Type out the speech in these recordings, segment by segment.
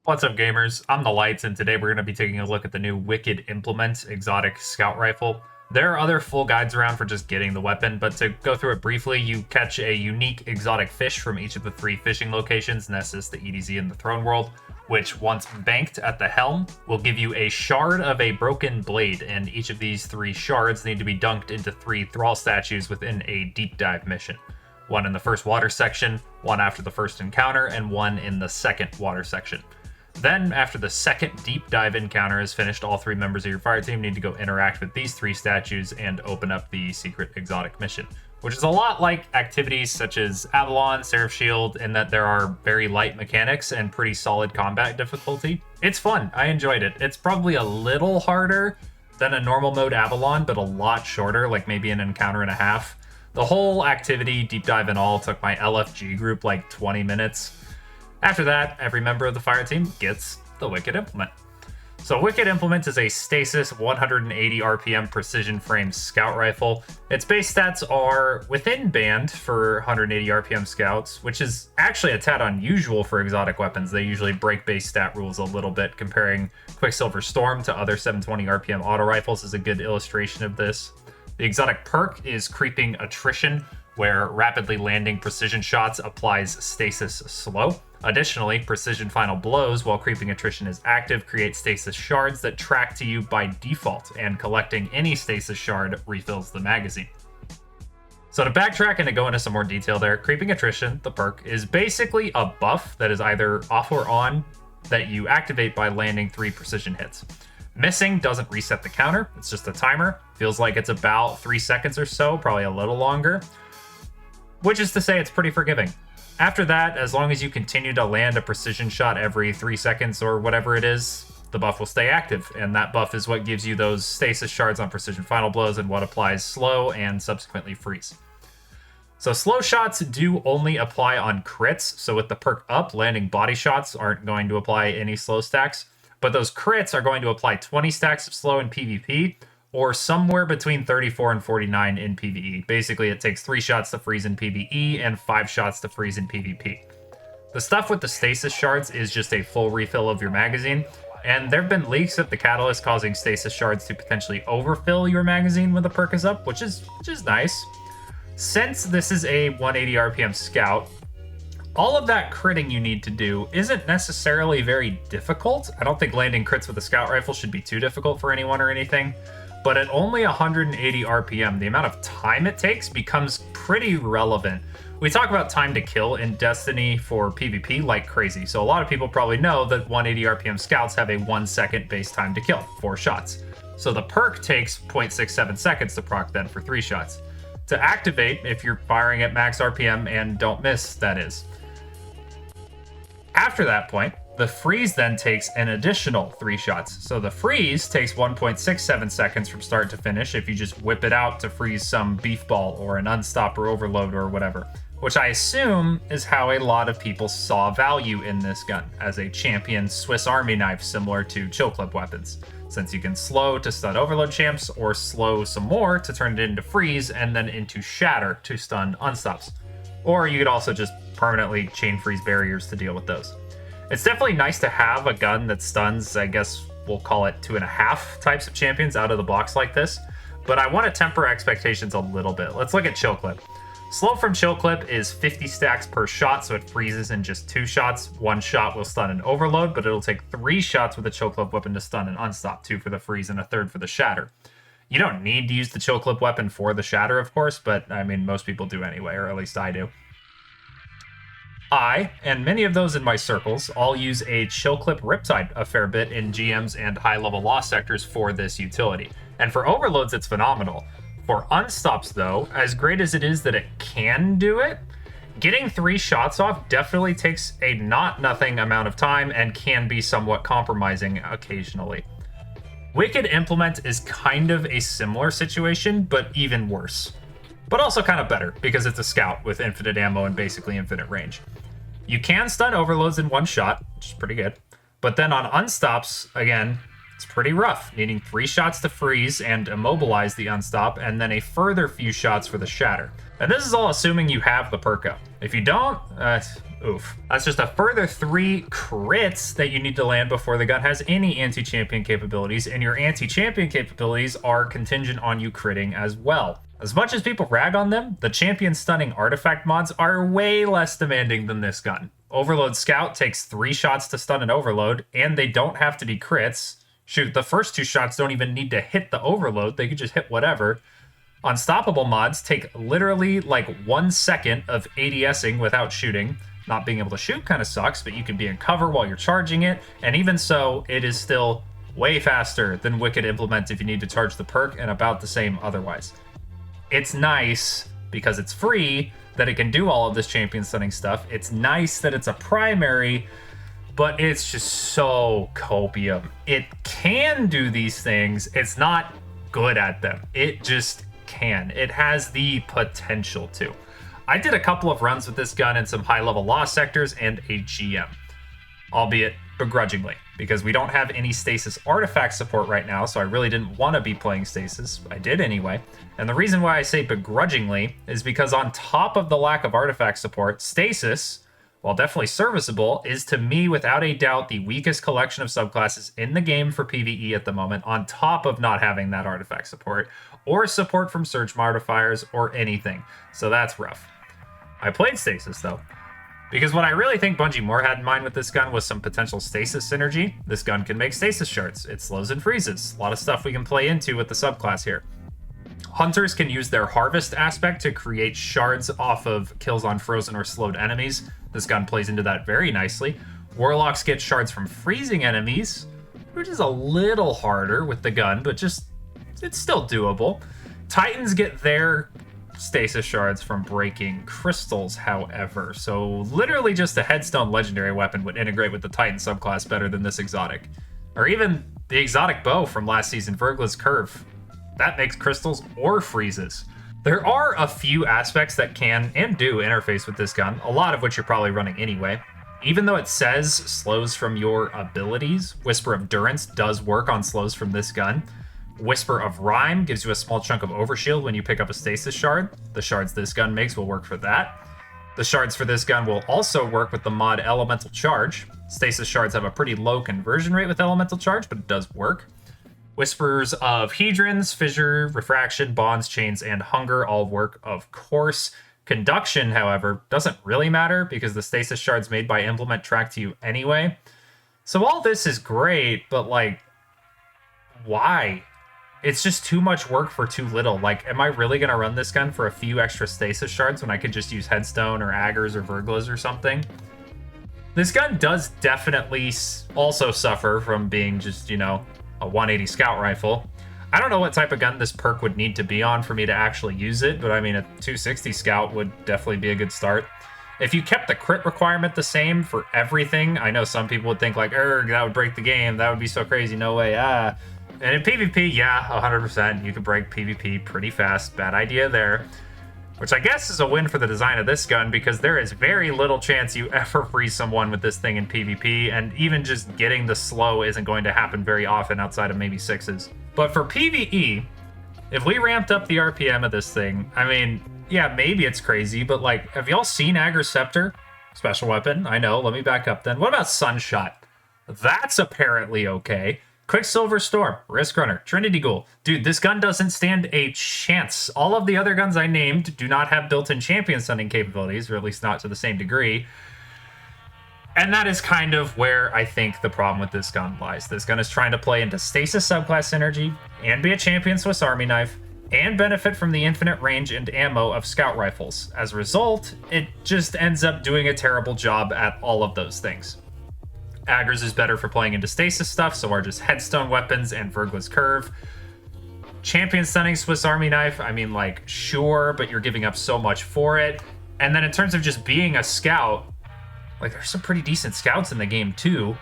What's up, gamers? I'm the Lights, and today we're going to be taking a look at the new Wicked Implement exotic scout rifle. There are other full guides around for just getting the weapon, but to go through it briefly, you catch a unique exotic fish from each of the 3 fishing locations, Nessus, the EDZ, and the Throne World, which, once banked at the helm, will give you a shard of a broken blade, and each of these 3 shards need to be dunked into 3 thrall statues within a deep dive mission. One in the first water section, one after the first encounter, and one in the second water section. Then, after the second deep dive encounter is finished, all 3 members of your fire team need to go interact with these 3 statues and open up the secret exotic mission, which is a lot like activities such as Avalon, Seraph Shield, in that there are very light mechanics and pretty solid combat difficulty. It's fun. I enjoyed it. It's probably a little harder than a normal mode Avalon, but a lot shorter, like maybe an encounter and a half. The whole activity, deep dive and all, took my LFG group like 20 minutes. After that, every member of the fire team gets the Wicked Implement. So Wicked Implement is a Stasis 180 RPM precision frame scout rifle. Its base stats are within band for 180 RPM scouts, which is actually a tad unusual for exotic weapons. They usually break base stat rules a little bit. Comparing Quicksilver Storm to other 720 RPM auto rifles is a good illustration of this. The exotic perk is Creeping Attrition, where rapidly landing precision shots applies stasis slow. Additionally, precision final blows while creeping attrition is active create stasis shards that track to you by default, and collecting any stasis shard refills the magazine. So to backtrack and to go into some more detail there, creeping attrition, the perk, is basically a buff that is either off or on that you activate by landing 3 precision hits. Missing doesn't reset the counter, it's just a timer. Feels like it's about 3 seconds or so, probably a little longer, which is to say it's pretty forgiving. After that, as long as you continue to land a precision shot every 3 seconds or whatever it is, the buff will stay active, and that buff is what gives you those stasis shards on precision final blows and what applies slow and subsequently freeze. So slow shots do only apply on crits, so with the perk up, landing body shots aren't going to apply any slow stacks, but those crits are going to apply 20 stacks of slow in PvP, or somewhere between 34 and 49 in PvE. Basically, it takes 3 shots to freeze in PvE and 5 shots to freeze in PvP. The stuff with the stasis shards is just a full refill of your magazine, and there have been leaks of the catalyst causing stasis shards to potentially overfill your magazine when the perk is up, which is nice. Since this is a 180 RPM scout, all of that critting you need to do isn't necessarily very difficult. I don't think landing crits with a scout rifle should be too difficult for anyone or anything. But at only 180 RPM, the amount of time it takes becomes pretty relevant. We talk about time to kill in Destiny for PvP like crazy, so a lot of people probably know that 180 RPM scouts have a 1 second base time to kill, 4 shots. So the perk takes 0.67 seconds to proc then for 3 shots. To activate, if you're firing at max RPM and don't miss, that is. After that point, the freeze then takes an additional 3 shots. So the freeze takes 1.67 seconds from start to finish if you just whip it out to freeze some beef ball or an unstop or overload or whatever, which I assume is how a lot of people saw value in this gun, as a champion Swiss Army knife similar to chill clip weapons, since you can slow to stun overload champs or slow some more to turn it into freeze and then into shatter to stun unstops. Or you could also just permanently chain freeze barriers to deal with those. It's definitely nice to have a gun that stuns, I guess we'll call it 2.5 types of champions out of the box like this, but I want to temper expectations a little bit. Let's look at Chill Clip. Slow from Chill Clip is 50 stacks per shot, so it freezes in just 2 shots. 1 shot will stun an overload, but it'll take 3 shots with a Chill Clip weapon to stun an unstop, 2 for the freeze and a 3rd for the shatter. You don't need to use the Chill Clip weapon for the shatter, of course, but I mean, most people do anyway, or at least I do. I, and many of those in my circles, all use a Chill Clip Riptide a fair bit in GMs and high-level loss sectors for this utility. And for overloads, it's phenomenal. For unstops, though, as great as it is that it can do it, getting 3 shots off definitely takes a not nothing amount of time and can be somewhat compromising occasionally. Wicked Implement is kind of a similar situation, but even worse. But also kind of better, because it's a scout with infinite ammo and basically infinite range. You can stun overloads in 1 shot, which is pretty good. But then on unstops, again, it's pretty rough, needing 3 shots to freeze and immobilize the unstop, and then a further few shots for the shatter. And this is all assuming you have the perk up. If you don't, Oof. That's just a further 3 crits that you need to land before the gun has any anti-champion capabilities, and your anti-champion capabilities are contingent on you critting as well. As much as people rag on them, the champion stunning artifact mods are way less demanding than this gun. Overload Scout takes 3 shots to stun an overload, and they don't have to be crits. Shoot, the first 2 shots don't even need to hit the overload, they could just hit whatever. Unstoppable mods take literally like 1 second of ADSing without shooting. Not being able to shoot kind of sucks, but you can be in cover while you're charging it, and even so, it is still way faster than Wicked Implement if you need to charge the perk, and about the same otherwise. It's nice, because it's free, that it can do all of this champion stunning stuff. It's nice that it's a primary, but it's just so copium. It can do these things, it's not good at them. It just can. It has the potential to. I did a couple of runs with this gun in some high-level lost sectors and a GM, albeit begrudgingly, because we don't have any Stasis artifact support right now, so I really didn't want to be playing Stasis. I did anyway. And the reason why I say begrudgingly is because on top of the lack of artifact support, Stasis, while definitely serviceable, is to me without a doubt the weakest collection of subclasses in the game for PvE at the moment, on top of not having that artifact support, or support from surge modifiers, or anything. So that's rough. I played Stasis, though, because what I really think Bungie more had in mind with this gun was some potential Stasis synergy. This gun can make Stasis shards. It slows and freezes. A lot of stuff we can play into with the subclass here. Hunters can use their harvest aspect to create shards off of kills on frozen or slowed enemies. This gun plays into that very nicely. Warlocks get shards from freezing enemies, which is a little harder with the gun, but just, it's still doable. Titans get their Stasis shards from breaking crystals, however. So literally just a headstone legendary weapon would integrate with the Titan subclass better than this exotic. Or even the exotic bow from last season, Vergla's Curve. That makes crystals or freezes. There are a few aspects that can and do interface with this gun, a lot of which you're probably running anyway. Even though it says slows from your abilities, Whisper of Durance does work on slows from this gun. Whisper of Rhyme gives you a small chunk of overshield when you pick up a Stasis shard. The shards this gun makes will work for that. The shards for this gun will also work with the mod Elemental Charge. Stasis shards have a pretty low conversion rate with Elemental Charge, but it does work. Whispers of Hedrons, Fissure, Refraction, Bonds, Chains, and Hunger all work, of course. Conduction, however, doesn't really matter because the Stasis shards made by Implement track to you anyway. So all this is great, but like, why? It's just too much work for too little. Like, am I really going to run this gun for a few extra Stasis shards when I could just use Headstone or Aggers or Verglas or something? This gun does definitely also suffer from being just, you know, a 180 scout rifle. I don't know what type of gun this perk would need to be on for me to actually use it, but I mean, a 260 scout would definitely be a good start. If you kept the crit requirement the same for everything, I know some people would think like, that would break the game. That would be so crazy. No way. And in PvP, yeah, 100%. You can break PvP pretty fast. Bad idea there. Which I guess is a win for the design of this gun, because there is very little chance you ever freeze someone with this thing in PvP, and even just getting the slow isn't going to happen very often outside of maybe 6s. But for PvE, if we ramped up the RPM of this thing, I mean, yeah, maybe it's crazy, but like, have y'all seen Agger's Scepter? Special weapon, I know, let me back up then. What about Sunshot? That's apparently okay. Quicksilver Storm, Risk Runner, Trinity Ghoul. Dude, this gun doesn't stand a chance. All of the other guns I named do not have built-in champion stunning capabilities, or at least not to the same degree. And that is kind of where I think the problem with this gun lies. This gun is trying to play into Stasis subclass synergy, and be a champion Swiss Army knife, and benefit from the infinite range and ammo of scout rifles. As a result, it just ends up doing a terrible job at all of those things. Aggers is better for playing into Stasis stuff, so are just Headstone weapons and Vergla's Curve. Champion stunning Swiss Army knife, I mean, like, sure, but you're giving up so much for it. And then in terms of just being a scout, like, there's some pretty decent scouts in the game too.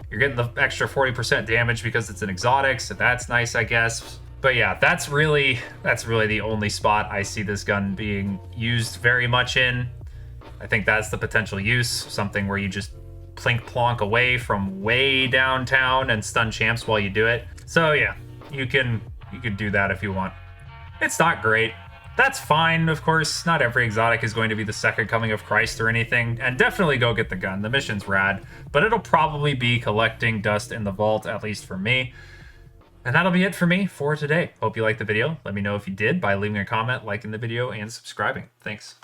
You're getting the extra 40% damage because it's an exotic, so that's nice, I guess. But yeah, that's really the only spot I see this gun being used very much in. I think that's the potential use, something where you just plink plonk away from way downtown and stun champs while you do it. So yeah, you can do that if you want. It's not great. That's fine, of course. Not every exotic is going to be the second coming of Christ or anything, and definitely go get the gun. The mission's rad, but it'll probably be collecting dust in the vault, at least for me. And that'll be it for me for today. Hope you liked the video. Let me know if you did by leaving a comment, liking the video, and subscribing. Thanks.